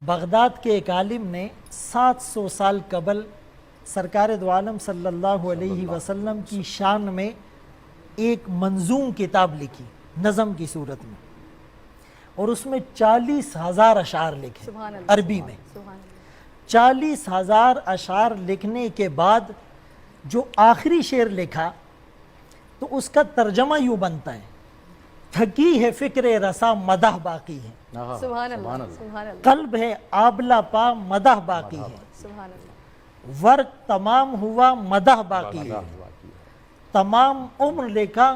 Baghdad کے ایک عالم نے 700 سال قبل سرکار دو عالم صلی اللہ علیہ وسلم کی شان میں ایک منظوم کتاب لکھی نظم کی صورت میں، اور اس میں 40,000 اشعار لکھے عربی میں۔ 40,000 اشعار لکھنے کے بعد جو آخری شعر لکھا تو اس کا ترجمہ یوں بنتا ہے: تھکی ہے فکر رسا مدح باقی ہے، سبحان اللہ، قلب ہے آبلہ پا مدح باقی ہے، سبحان اللہ، ورق تمام ہوا مدح باقی ہے، تمام عمر لکھا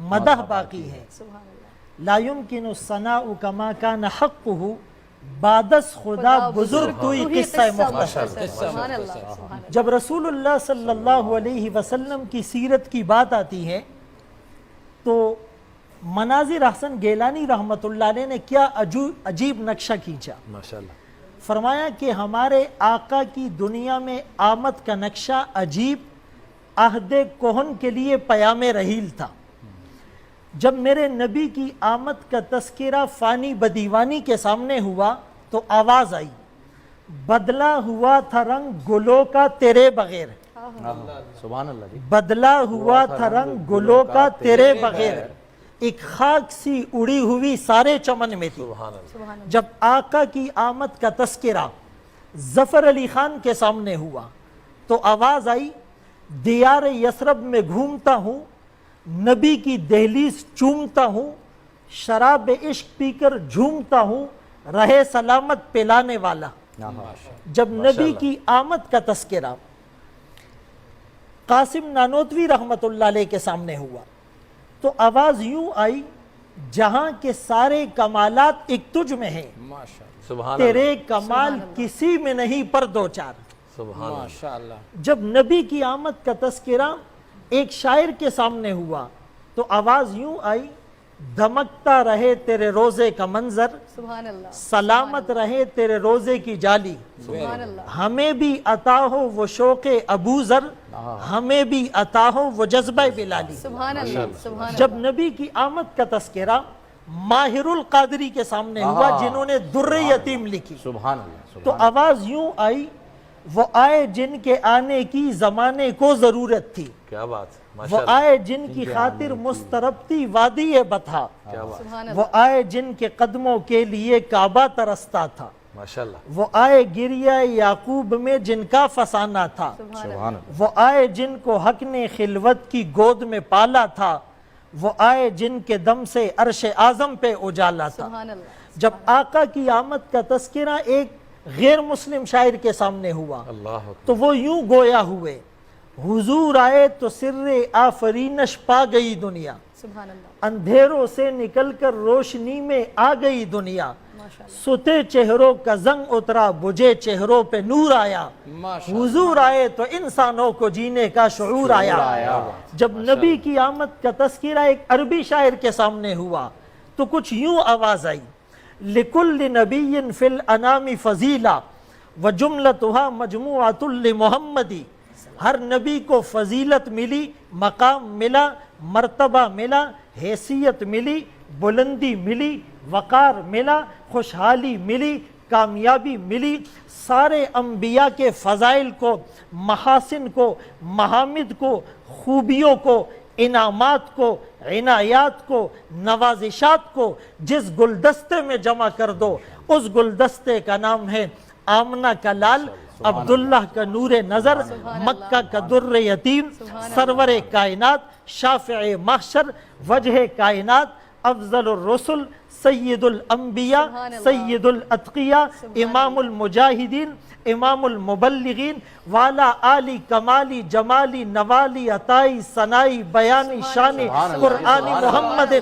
مدح باقی ہے، سبحان اللہ، لا يمكن الثناء كما كان حقه بعدس خدا بزرگ توئی قصہ مختصر۔ سبحان اللہ، سبحان اللہ، جب رسول اللہ صلی اللہ علیہ وسلم کی سیرت کی بات آتی ہے تو مناظر احسن گیلانی رحمت اللہ علیہ نے کیا عجیب نقشہ کھینچا۔ ماشاءاللہ، فرمایا کہ ہمارے آقا کی دنیا میں آمد کا نقشہ عجیب عہد کہن کے لیے پیام رحیل تھا۔ جب میرے نبی کی آمد کا تذکرہ فانی بدیوانی کے سامنے ہوا تو آواز آئی: بدلا ہوا تھا رنگ گلوں کا تیرے بغیر، سبحان اللہ جی، بدلا ہوا تھا رنگ گلوں کا تیرے بغیر، ایک خاک سی اڑی ہوئی سارے چمن میں تھی۔ جب آقا کی آمد کا تذکرہ ظفر علی خان کے سامنے ہوا تو آواز آئی: دیار یثرب میں گھومتا ہوں، نبی کی دہلیز چومتا ہوں، شراب عشق پی کر جھومتا ہوں، رہے سلامت پلانے والا۔ جب نبی کی آمد کا تذکرہ قاسم نانوتوی رحمت اللہ علیہ کے سامنے ہوا تو آواز یوں آئی: جہاں کے سارے کمالات ایک تجھ میں ہیں، سبحان تیرے کمال کسی میں نہیں پر دو چار۔ اللہ، جب نبی کی آمد کا تذکرہ ایک شاعر کے سامنے ہوا تو آواز یوں آئی: دھمکتا رہے تیرے روزے کا منظر، سبحان اللہ، سلامت رہے تیرے روزے کی جالی، سبحان اللہ، ہمیں بھی عطا ہو وہ شوق ابو ذر، ہمیں بھی عطا ہو وہ جذبہ بلالی۔ سبحان اللہ، سبحان اللہ، جب نبی کی آمد کا تذکرہ ماہر القادری کے سامنے ہوا جنہوں نے در یتیم لکھی سبحان اللہ، تو آواز یوں آئی: وہ آئے جن کے آنے کی زمانے کو ضرورت تھی، کیا بات، وہ ماشاءاللہ، آئے جن کی خاطر مسترب تھی وادی بطحا، سبحان اللہ، وہ آئے جن کے قدموں کے لیے کعبہ ترستا تھا، ماشاءاللہ، وہ آئے گریہ یعقوب میں جن کا فسانہ تھا، سبحان اللہ، سبحان اللہ، وہ آئے جن کو حق نے خلوت کی گود میں پالا تھا، وہ آئے جن کے دم سے عرش اعظم پہ اجالا تھا۔ سبحان اللہ، جب آقا کی آمد کا تذکرہ ایک غیر مسلم شاعر کے سامنے ہوا اللہ اکبر، تو وہ یوں گویا ہوئے: حضور آئے تو سر آفرینش پا گئی دنیا، سبحان اللہ، اندھیروں سے نکل کر روشنی میں آ گئی دنیا، ماشاءاللہ، ستے چہروں کا زنگ اترا بجھے چہروں پہ نور آیا، حضور آئے تو انسانوں کو جینے کا شعور آیا۔ جب نبی کی آمد کا تذکرہ ایک عربی شاعر کے سامنے ہوا تو کچھ یوں آواز آئی: لِكُلِّ نَبِيٍّ فِي الْأَنَامِ فَضِيلَةٌ وَجُمْلَتُهَا مَجْمُوعَةٌ لِمُحَمَّدِ، ہر نبی کو فضیلت ملی، مقام ملا، مرتبہ ملا، حیثیت ملی، بلندی ملی، وقار ملا، خوشحالی ملی، کامیابی ملی، سارے انبیاء کے فضائل کو، محاسن کو، محامد کو، خوبیوں کو، انعامات کو، عنایات کو، نوازشات کو جس گلدستے میں جمع کر دو اس گلدستے کا نام ہے آمنہ کا لال، عبداللہ کا نور نظر، مکہ کا در یتیم، سرور کائنات، شافع محشر، وجہ کائنات، افضل الرسل، سید الانبیاء، سید الاتقیاء، امام المجاہدین، امام المبلغین، والا آلی کمالی جمالی نوالی عطائی ثنائی بیانی شانی قرآنی محمد،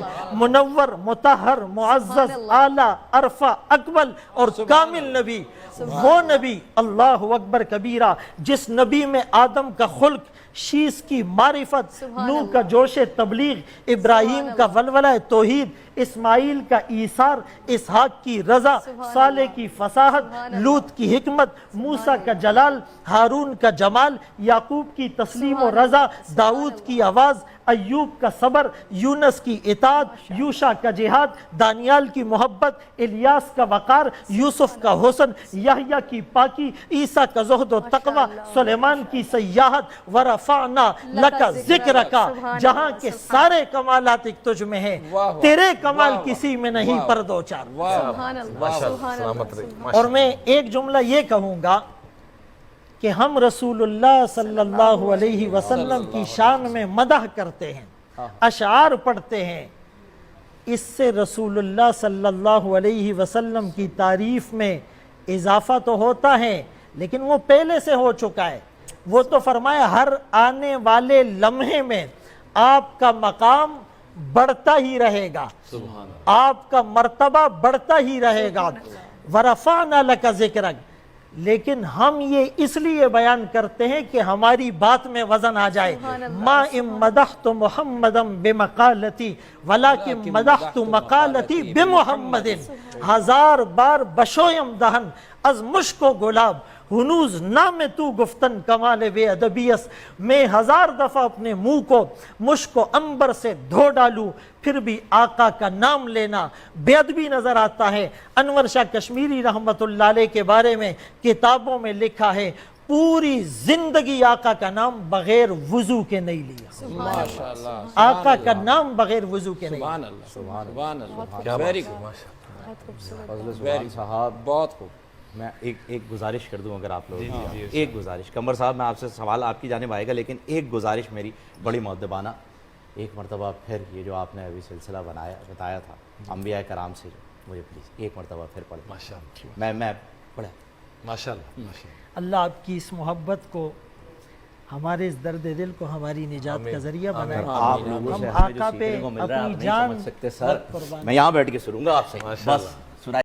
منور مطہر معزز اعلیٰ عرفہ اکمل اور کامل نبی، وہ نبی اللہ اکبر کبیرہ جس نبی میں آدم کا خلق، شیس کی معرفت، نوح کا جوش تبلیغ، ابراہیم کا ولولہ توحید، اسماعیل کا ایثار، اسحاق کی رضا، صالح کی فصاحت، لوط کی حکمت، موسیٰ کا جلال، ہارون کا جمال، یعقوب کی تسلیم و رضا، داؤد کی آواز، ایوب کا صبر، یونس کی اطاعت، یوشع کا جہاد، دانیال کی محبت، الیاس کا وقار، یوسف کا حسن، یحییٰ کی پاکی، عیسیٰ کا زہد و تقوی، سلیمان کی سیاحت، ورفعنا لک ذکرک، جہاں کے سارے کمالات ایک تجھ میں ہیں، تیرے کمال کسی میں نہیں پر دو چار۔ سبحان اللہ سبحان اللہ۔ اور میں ایک جملہ یہ کہوں گا کہ ہم رسول اللہ صلی اللہ علیہ وسلم کی شان میں مدح کرتے ہیں، اشعار پڑھتے ہیں، اس سے رسول اللہ صلی اللہ علیہ وسلم کی تعریف میں اضافہ تو ہوتا ہے لیکن وہ پہلے سے ہو چکا ہے۔ وہ تو فرمایا ہر آنے والے لمحے میں آپ کا مقام بڑھتا ہی رہے گا، آپ کا مرتبہ بڑھتا ہی رہے گا۔ وَرَفَعْنَا لَكَ ذِكْرَكَ، لیکن ہم یہ اس لیے بیان کرتے ہیں کہ ہماری بات میں وزن آ جائے۔ مَا إِن مَدَحْتُ مُحَمَّدًا بِمَقَالَتِي وَلَكِن مَدَحْتُ مَقَالَتِي بِمُحَمَّدٍ، ہزار بار بشویم دہن از مشک و گلاب، ہنوز نام تو گفتن کمال بے ادبیس، میں ہزار دفعہ اپنے منہ کو مشک و عنبر سے دھو ڈالوں پھر بھی آقا کا نام لینا بے ادبی نظر آتا ہے۔ انور شاہ کشمیری رحمت اللہ علیہ کے بارے میں کتابوں میں لکھا ہے پوری زندگی آقا کا نام بغیر وضو کے نہیں لیا، ماشاءاللہ آقا کا نام بغیر وضو کے نہیں لیا۔ سبحان اللہ سبحان اللہ، کیا ویری بات ہے، گڈ، ماشاءاللہ۔ فضل سبحان صاحب، بہت خوب۔ میں ایک گزارش کر دوں اگر آپ لوگ، ایک گزارش، قمر صاحب میں آپ سے سوال آپ کی جانب آئے گا لیکن ایک گزارش میری بڑی مؤدبانہ، ایک مرتبہ پھر یہ جو آپ نے ابھی سلسلہ بتایا تھا انبیاء کرام سے، مجھے پلیز ایک مرتبہ پھر پڑھ دیں۔ ماشاءاللہ میں پڑھیں۔ ماشاءاللہ۔ اللہ آپ کی اس محبت کو، ہمارے اس درد دل کو ہماری نجات کا ذریعہ بنائے۔ آپ لوگوں سے ہم ہمیں جو آقا پہ سیکھنے کو مل رہا ہے اپنی آپ نہیں جان سمجھ سکتے سر، قربان۔ میں یہاں بیٹھ کے سنوں گا آپ سے بس۔